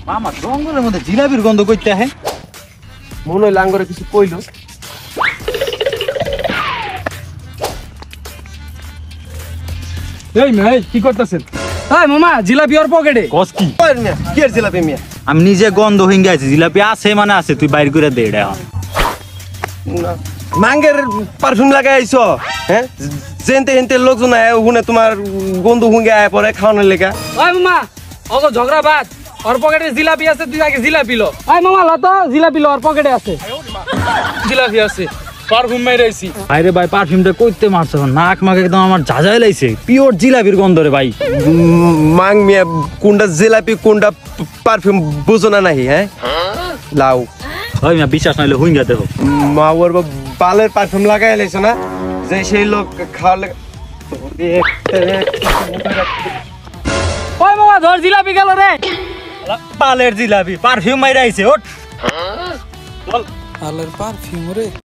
মামা জঙ্গলের মধ্যে জিলাপির গন্ধ কইতে আহে মনে হয় লাঙ্গরে কিছু কইলো। এই মেয়ে কি করতেছেন? এই মামা জিলাপি ওর পকেটে। কস কি ওই মিয়া কি আর জিলাপি মিয়া? আমি নিজে গন্ধ হিঙ্গে আছি জিলাপি আছে মানে আছে তুই বাইর করে দে এটা এখন। মাঙ্গের পারফিউম লাগাই আইছো হ্যাঁ? জেনতে হেনতে লোকজন আয় ওখানে তোমার গন্ধ হুঙ্গে আয় পরে খাওয়ানোর লেগা। ওই মামা ওগো ঝগড়া বাদ, ওর পকেটে জিলাপি আছে, তুই আগে জিলাপি লো। ওই মামা লতো জিলাপি লো, ওর পকেটে আছে জিলাপি আছে, পারফিউম মাইরাইছি। আরে ভাই পারফিউমটা কইতে মারছ নাক মাকে একদম আমার ঝাঁঝাই লাইছে পিওর জিলাপির গন্ধ রে ভাই। মাং মিয়া কোনটা জিলাপি কোনটা পারফিউম বুঝো না নাহি হ্যাঁ? লাও ওই মিয়া বিশ্বাস নাইলে হুইঙ্গা দেবো। মা ওর বালের পারফিউম লাগাই লাইছো না যে সেই লোক খাওয়ালে। ওই মামা ধর জিলাপি গেল রে। পালের জিলাপি পারফিউম মাইরা আইছে ওঠ আলের পারফিউম রে।